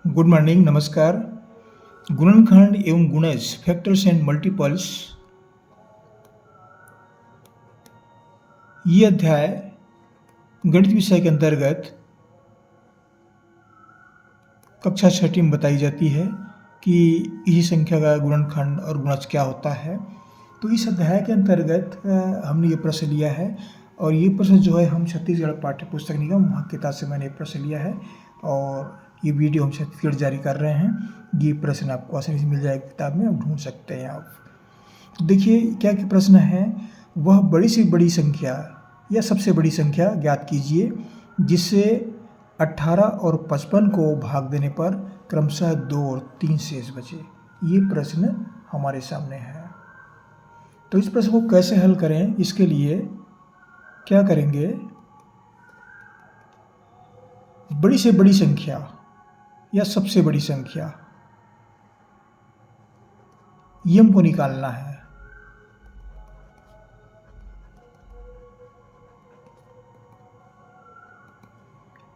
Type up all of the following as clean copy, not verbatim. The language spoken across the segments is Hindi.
गुड मॉर्निंग, नमस्कार। गुणनखंड एवं गुणज फैक्टर्स एंड मल्टीपल्स, ये अध्याय गणित विषय के अंतर्गत कक्षा छठी में बताई जाती है कि इसी संख्या का गुणनखंड और गुणज क्या होता है। तो इस अध्याय के अंतर्गत हमने ये प्रश्न लिया है और ये प्रश्न जो है हम छत्तीसगढ़ पाठ्य पुस्तक निगम वहाँ किताब से मैंने प्रश्न लिया है और ये वीडियो हम छत्तीसगढ़ जारी कर रहे हैं। ये प्रश्न आपको आसानी से मिल जाएगा किताब में, आप ढूंढ सकते हैं आप। तो देखिए क्या क्या प्रश्न है। वह बड़ी से बड़ी संख्या या सबसे बड़ी संख्या ज्ञात कीजिए जिससे 18 और 55 को भाग देने पर क्रमशः 2 और 3 शेष बचे। ये प्रश्न हमारे सामने है। तो इस प्रश्न को कैसे हल करें, इसके लिए क्या करेंगे, बड़ी से बड़ी संख्या या सबसे बड़ी संख्या ये हमको निकालना है।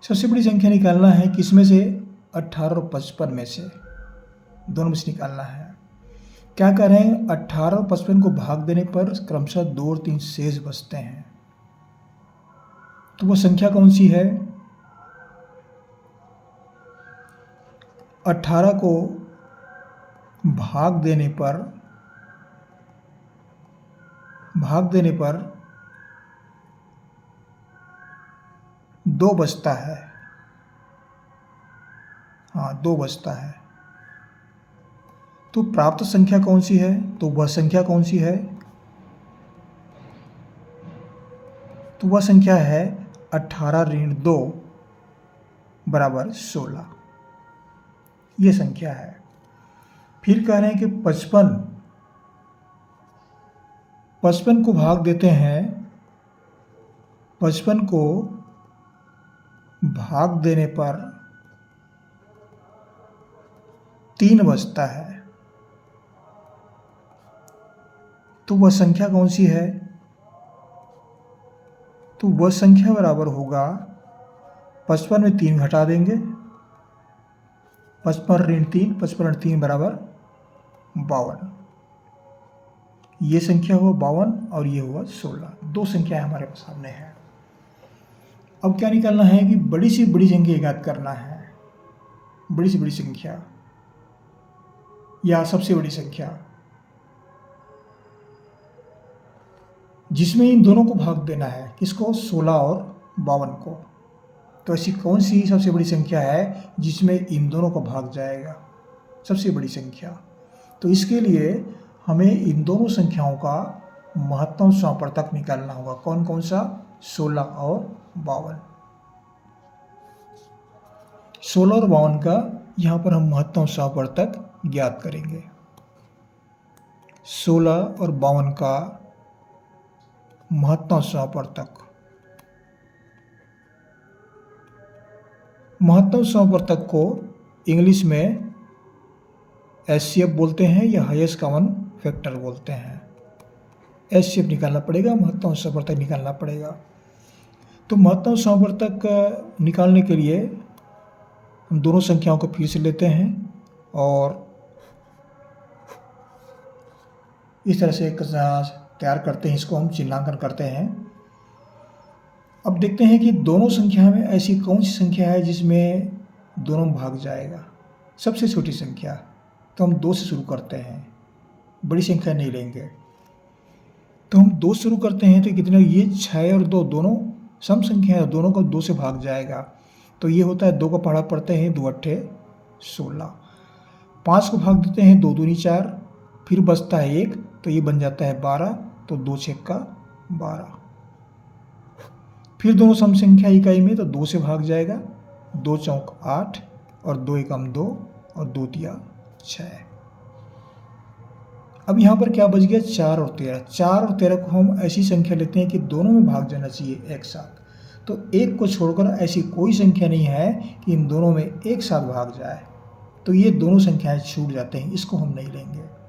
सबसे बड़ी संख्या निकालना है किसमें से, 18 और 55 में से, दोनों में से निकालना है। क्या कह रहे हैं, 18 और 55 को भाग देने पर क्रमशः 2 और 3 शेष बचते हैं। तो वो संख्या कौन सी है, 18 को भाग देने पर 2 बचता है। हाँ, 2 बचता है। तो प्राप्त संख्या कौन सी है, तो वह संख्या कौन सी है, तो वह संख्या है 18 ऋण 2 बराबर 16। ये संख्या है। फिर कह रहे हैं कि 55 को भाग देते हैं, 55 को भाग देने पर 3 बचता है। तो वह संख्या कौन सी है, तो वह संख्या बराबर होगा, 55 में 3 घटा देंगे, 55 ऋण 3, 55 ऋण 3 बराबर 52। ये संख्या हुआ 52 और ये हुआ 16। 2 संख्या हमारे सामने है। अब क्या निकालना है कि बड़ी से बड़ी संख्या ज्ञात करना है। बड़ी से बड़ी संख्या या सबसे बड़ी संख्या जिसमें इन दोनों को भाग देना है, किसको, 16 और 52 को। तो ऐसी कौन सी सबसे बड़ी संख्या है जिसमें इन दोनों को भाग जाएगा, सबसे बड़ी संख्या। तो इसके लिए हमें इन दोनों संख्याओं का महत्तम समापवर्तक निकालना होगा। कौन कौन सा, 16 और 52। 16 और 52 का यहाँ पर हम महत्तम समापवर्तक ज्ञात करेंगे। 16 और 52 का महत्तम समापवर्तक, महत्तम समापवर्तक को इंग्लिश में HCF बोलते हैं या हाईएस्ट कॉमन फैक्टर बोलते हैं। HCF निकालना पड़ेगा, महत्तम समापवर्तक निकालना पड़ेगा। तो महत्तम समापवर्तक निकालने के लिए हम दोनों संख्याओं को फिर से लेते हैं और इस तरह से एक तैयार करते हैं। इसको हम चिन्हांकन करते हैं। अब देखते हैं कि दोनों संख्या में ऐसी कौन सी संख्या है जिसमें दोनों भाग जाएगा। सबसे छोटी संख्या तो हम 2 से शुरू करते हैं, बड़ी संख्या नहीं लेंगे। तो हम 2 शुरू करते हैं तो कितने, ये 6 और 2 दोनों सम संख्या है, दोनों को 2 से भाग जाएगा। तो ये होता है 2 का पढ़ा पढ़ते हैं, 2 अट्ठे 16। 5 को भाग देते हैं, 2 दूनी 4, फिर बचता है 1, तो ये बन जाता है 12। तो 2 छक्का 12। फिर दोनों सम संख्या इकाई में, तो 2 से भाग जाएगा, 2 चौक 8 और 2 एकम 2 और 2 तिया 6। अब यहाँ पर क्या बच गया, 4 और 13। 4 और 13 को हम ऐसी संख्या लेते हैं कि दोनों में भाग जाना चाहिए एक साथ। तो 1 को छोड़कर ऐसी कोई संख्या नहीं है कि इन दोनों में एक साथ भाग जाए। तो ये दोनों संख्याएं छूट जाते हैं, इसको हम नहीं लेंगे।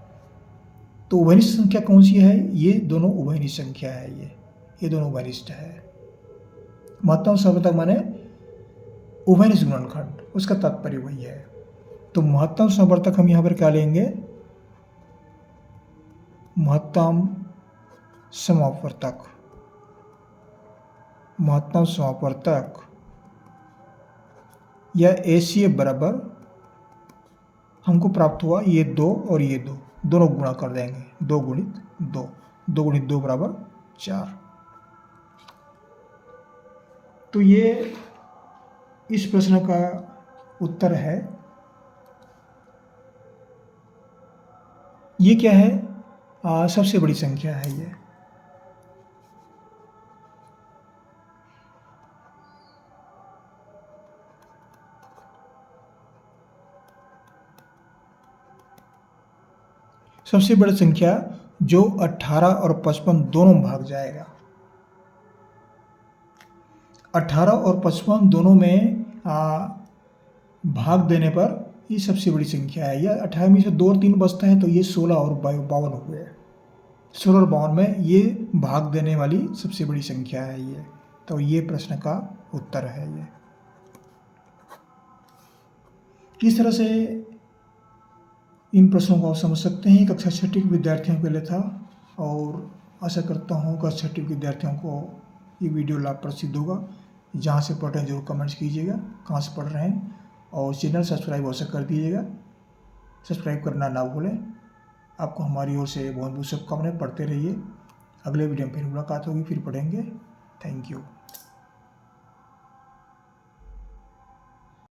तो उभयनिष्ठ संख्या कौन सी है, ये दोनों उभयनिष्ठ संख्या है। ये दोनों उभयनिष्ठ है। महत्तम समापवर्तक माने उभयनिष्ठ गुणनखंड, उसका तात्पर्य वही है। तो महत्तम समावर्तक हम यहाँ पर क्या लेंगे, महत्तम समावर्तक, महत्तम समावर्तक या ACF बराबर हमको प्राप्त हुआ ये 2 और ये 2 दोनों गुणा कर देंगे, 2 गुणित 2, 2 गुणित 2 बराबर 4। तो ये इस प्रश्न का उत्तर है। ये क्या है, सबसे बड़ी संख्या है ये। सबसे बड़ी संख्या जो 18 और 55 दोनों में भाग जाएगा। 18 और 55 दोनों में भाग देने पर ये सबसे बड़ी संख्या है। यह 18 में से 2 और 3 बचता है तो ये 16 और 52 हुए। 16 और 52 में ये भाग देने वाली सबसे बड़ी संख्या है ये। तो ये प्रश्न का उत्तर है ये। किस तरह से इन प्रश्नों को आप समझ सकते हैं, कक्षा 6 के विद्यार्थियों के लिए था और आशा करता हूँ कक्षा 6 के विद्यार्थियों को ये वीडियो लाभप्रद सिद्ध होगा। जहाँ से पढ़ रहे हैं जरूर कमेंट्स कीजिएगा कहाँ से पढ़ रहे हैं, और चैनल सब्सक्राइब अवश्य कर दीजिएगा, सब्सक्राइब करना ना भूलें। आपको हमारी ओर से बहुत बहुत शुभकामनाएं, पढ़ते रहिए। अगले वीडियो में फिर मुलाकात होगी, फिर पढ़ेंगे। Thank you.